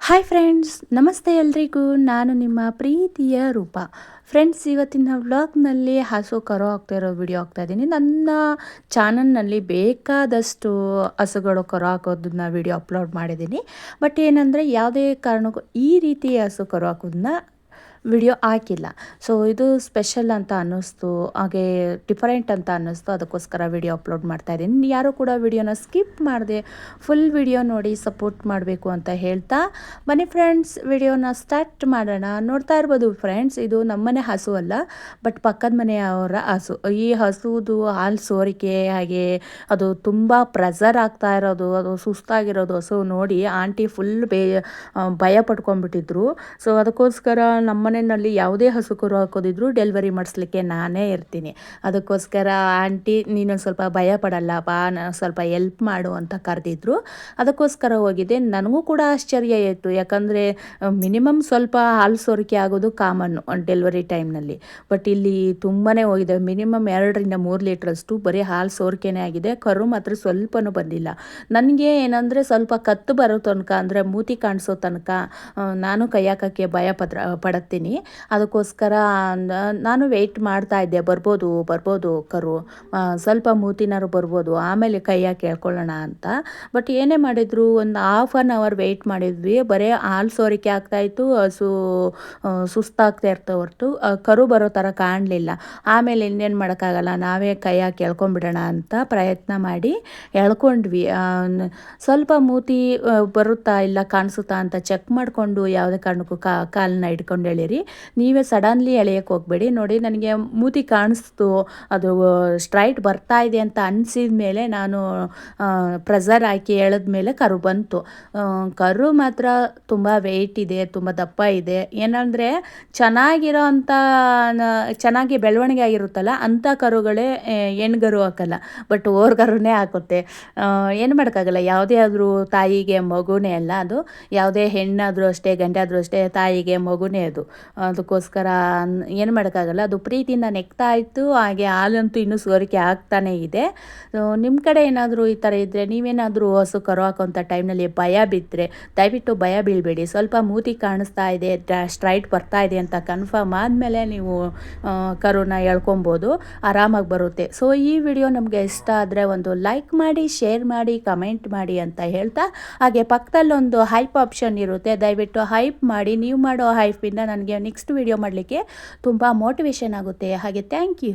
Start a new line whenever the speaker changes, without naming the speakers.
Hi friends, ನಮಸ್ತೆ ಎಲ್ರಿಗೂ. ನಾನು ನಿಮ್ಮ ಪ್ರೀತಿಯ ರೂಪ. ಫ್ರೆಂಡ್ಸ್, ಇವತ್ತಿನ ವ್ಲಾಗ್ನಲ್ಲಿ ಹಸು ಕರು ಆಗ್ತಾ ಇರೋ ವಿಡಿಯೋ ಆಗ್ತಾ ಇದ್ದೀನಿ. ನನ್ನ ಚಾನಲ್ನಲ್ಲಿ ಬೇಕಾದಷ್ಟು ಹಸುಗಳು ಕರು ಹಾಕೋದನ್ನ ವಿಡಿಯೋ ಅಪ್ಲೋಡ್ ಮಾಡಿದ್ದೀನಿ. ಬಟ್ ಏನಂದರೆ ಯಾವುದೇ ಕಾರಣಕ್ಕೂ ಈ ರೀತಿ ಹಸು ಕರು ಹಾಕೋದನ್ನ ವಿಡಿಯೋ ಹಾಕಿಲ್ಲ. ಸೊ ಇದು ಸ್ಪೆಷಲ್ ಅಂತ ಅನ್ನಿಸ್ತು, ಹಾಗೆ ಡಿಫರೆಂಟ್ ಅಂತ ಅನ್ನಿಸ್ತು. ಅದಕ್ಕೋಸ್ಕರ ವಿಡಿಯೋ ಅಪ್ಲೋಡ್ ಮಾಡ್ತಾ ಇದ್ದೀನಿ. ಯಾರು ಕೂಡ ವಿಡಿಯೋನ ಸ್ಕಿಪ್ ಮಾಡದೆ ಫುಲ್ ವಿಡಿಯೋ ನೋಡಿ ಸಪೋರ್ಟ್ ಮಾಡಬೇಕು ಅಂತ ಹೇಳ್ತಾ ಬನ್ನಿ ಫ್ರೆಂಡ್ಸ್, ವಿಡಿಯೋನ ಸ್ಟಾರ್ಟ್ ಮಾಡೋಣ. ನೋಡ್ತಾ ಇರ್ಬೋದು ಫ್ರೆಂಡ್ಸ್, ಇದು ನಮ್ಮನೆ ಹಸು ಅಲ್ಲ, ಬಟ್ ಪಕ್ಕದ ಮನೆಯವರ ಹಸು. ಈ ಹಸುದು ಹಾಲು ಸೋರಿಕೆ, ಹಾಗೆ ಅದು ತುಂಬ ಪ್ರೆಸರ್ ಆಗ್ತಾ ಇರೋದು, ಅದು ಸುಸ್ತಾಗಿರೋದು ಹಸು ನೋಡಿ ಆಂಟಿ ಫುಲ್ ಭಯ ಪಡ್ಕೊಂಡ್ಬಿಟ್ಟಿದ್ರು. ಸೊ ಅದಕ್ಕೋಸ್ಕರ ನಮ್ಮನೆಯಲ್ಲಿ ಯಾವುದೇ ಹಸು ಕರು ಹಾಕೋದಿದ್ರು ಡೆಲಿವರಿ ಮಾಡಿಸ್ಲಿಕ್ಕೆ ನಾನೇ ಇರ್ತೀನಿ. ಅದಕ್ಕೋಸ್ಕರ ಆಂಟಿ ನೀನು ಸ್ವಲ್ಪ ಭಯ ಪಡಲ್ಲ ಬಾ, ಸ್ವಲ್ಪ ಎಲ್ಪ್ ಮಾಡು ಅಂತ ಕರೆದಿದ್ರು. ಅದಕ್ಕೋಸ್ಕರ ಹೋಗಿದ್ದೆ. ನನಗೂ ಕೂಡ ಆಶ್ಚರ್ಯ ಆಯಿತು, ಯಾಕಂದರೆ ಮಿನಿಮಮ್ ಸ್ವಲ್ಪ ಹಾಲು ಸೋರಿಕೆ ಆಗೋದು ಕಾಮನ್ನು ಡೆಲಿವರಿ ಟೈಮ್ನಲ್ಲಿ. ಬಟ್ ಇಲ್ಲಿ ತುಂಬಾ ಹೋಗಿದೆ, ಮಿನಿಮಮ್ 2-3 ಲೀಟ್ರಷ್ಟು ಬರೀ ಹಾಲು ಸೋರಿಕೆನೇ ಆಗಿದೆ. ಕರು ಮಾತ್ರ ಸ್ವಲ್ಪನೂ ಬಂದಿಲ್ಲ. ನನಗೆ ಏನಂದರೆ ಸ್ವಲ್ಪ ಕತ್ತು ಬರೋ ತನಕ, ಅಂದರೆ ಮೂತಿ ಕಾಣಿಸೋ ತನಕ ನಾನು ಕೈ ಹಾಕೋಕ್ಕೆ ಭಯ ಪಡುತ್ತೀನಿ. ಅದಕ್ಕೋಸ್ಕರ ನಾನು ವೆಯ್ಟ್ ಮಾಡ್ತಾ ಇದ್ದೆ, ಬರ್ಬೋದು ಕರು, ಸ್ವಲ್ಪ ಮೂತಿನಾರು ಬರ್ಬೋದು, ಆಮೇಲೆ ಕೈ ಹಾಕಿ ಹೇಳ್ಕೊಳ್ಳೋಣ ಅಂತ. ಬಟ್ ಏನೇ ಮಾಡಿದ್ರು, ಒಂದು ½ ಅನ್ ಅವರ್ ವೆಯ್ಟ್ ಮಾಡಿದ್ವಿ. ಬರೀ ಹಾಲು ಸೋರಿಕೆ ಆಗ್ತಾಯಿತ್ತು, ಹಸು ಸುಸ್ತಾಗ್ತಾ ಇರ್ತಾ ಹೊರತು ಕರು ಬರೋ ಥರ ಕಾಣಲಿಲ್ಲ. ಆಮೇಲೆ ಇನ್ನೇನು ಮಾಡೋಕ್ಕಾಗಲ್ಲ, ನಾವೇ ಕೈ ಹಾಕಿ ಎಳ್ಕೊಂಬಿಡೋಣ ಅಂತ ಪ್ರಯತ್ನ ಮಾಡಿ ಎಳ್ಕೊಂಡ್ವಿ. ಸ್ವಲ್ಪ ಮೂತಿ ಬರುತ್ತಾ ಇಲ್ಲ ಕಾಣಿಸುತ್ತಾ ಅಂತ ಚೆಕ್ ಮಾಡಿಕೊಂಡು ಯಾವುದೇ ಕಾರಣಕ್ಕೂ ಕಾಲನ್ನ ಹಿಡ್ಕೊಂಡು ಎಳೀರಿ. ನೀವೇ ಸಡನ್ಲಿ ಎಳೆಯೋಕ್ಕೆ ಹೋಗಬೇಡಿ. ನೋಡಿ, ನನಗೆ ಮೂತಿ ಕಾಣಿಸ್ತು, ಅದು ಸ್ಟ್ರೈಟ್ ಬರ್ತಾ ಇದೆ ಅಂತ ಅನಿಸಿದ ಮೇಲೆ ನಾನು ಪ್ರೆಸರ್ ಹಾಕಿ ಎಳೆದ್ಮೇಲೆ ಕರು ಬಂತು. ಕರು ಮಾತ್ರ ತುಂಬ ವೆಯ್ಟ್ ಇದೆ, ತುಂಬ ದಪ್ಪ ಇದೆ. ಏನಂದರೆ ಚೆನ್ನಾಗಿ ಬೆಳವಣಿಗೆ ಆಗಿರುತ್ತಲ್ಲ ಅಂಥ ಕರುಗಳೇ ಹೆಣ್ಗರು ಹಾಕಲ್ಲ, ಬಟ್ ಓರ್ಗರುನೇ ಹಾಕುತ್ತೆ. ಏನು ಮಾಡೋಕ್ಕಾಗಲ್ಲ, ಯಾವುದೇ ಆದರೂ ತಾಯಿಗೆ ಮಗುನೇ ಅಲ್ಲ ಅದು. ಯಾವುದೇ ಹೆಣ್ಣಾದರೂ ಅಷ್ಟೇ, ಗಂಡಾದರೂ ಅಷ್ಟೇ, ತಾಯಿಗೆ ಮಗುನೇ ಅದು. ಅದಕ್ಕೋಸ್ಕರ ಏನು ಮಾಡೋಕ್ಕಾಗಲ್ಲ, ಅದು ಪ್ರೀತಿಯಿಂದ ನೆಕ್ತಾ ಇತ್ತು. ಹಾಗೆ ಹಾಲಂತೂ ಇನ್ನೂ ಸೋರಿಕೆ ಆಗ್ತಾನೇ ಇದೆ. ನಿಮ್ಮ ಕಡೆ ಏನಾದರೂ ಈ ಥರ ಇದ್ದರೆ, ನೀವೇನಾದರೂ ಹಸು ಕರು ಹಾಕೋಂಥ ಟೈಮ್ನಲ್ಲಿ ಭಯ ಬಿದ್ದರೆ ದಯವಿಟ್ಟು ಭಯ ಬೀಳಬೇಡಿ. ಸ್ವಲ್ಪ ಮೂತಿ ಕಾಣಿಸ್ತಾ ಇದೆ, ಸ್ಟ್ರೈಟ್ ಬರ್ತಾ ಇದೆ ಅಂತ ಕನ್ಫರ್ಮ್ ಆದಮೇಲೆ ನೀವು ಕರುನ ಎಳ್ಕೊಬೋದು, ಆರಾಮಾಗಿ ಬರುತ್ತೆ. ಸೊ ಈ ವಿಡಿಯೋ ನಮಗೆ ಇಷ್ಟ ಆದರೆ ಒಂದು ಲೈಕ್ ಮಾಡಿ, ಶೇರ್ ಮಾಡಿ, ಕಮೆಂಟ್ ಮಾಡಿ ಅಂತ ಹೇಳ್ತಾ, ಹಾಗೆ ಪಕ್ಕದಲ್ಲೊಂದು ಹೈಪ್ ಆಪ್ಷನ್ ಇರುತ್ತೆ, ದಯವಿಟ್ಟು ಹೈಪ್ ಮಾಡಿ. ನೀವು ಮಾಡೋ ಹೈಪಿಂದ ನನಗೆ ನೆಕ್ಸ್ಟ್ ವಿಡಿಯೋ ಮಾಡಲಿಕ್ಕೆ ತುಂಬ ಮೋಟಿವೇಶನ್ ಆಗುತ್ತೆ. ಹಾಗೆ ಥ್ಯಾಂಕ್ ಯು.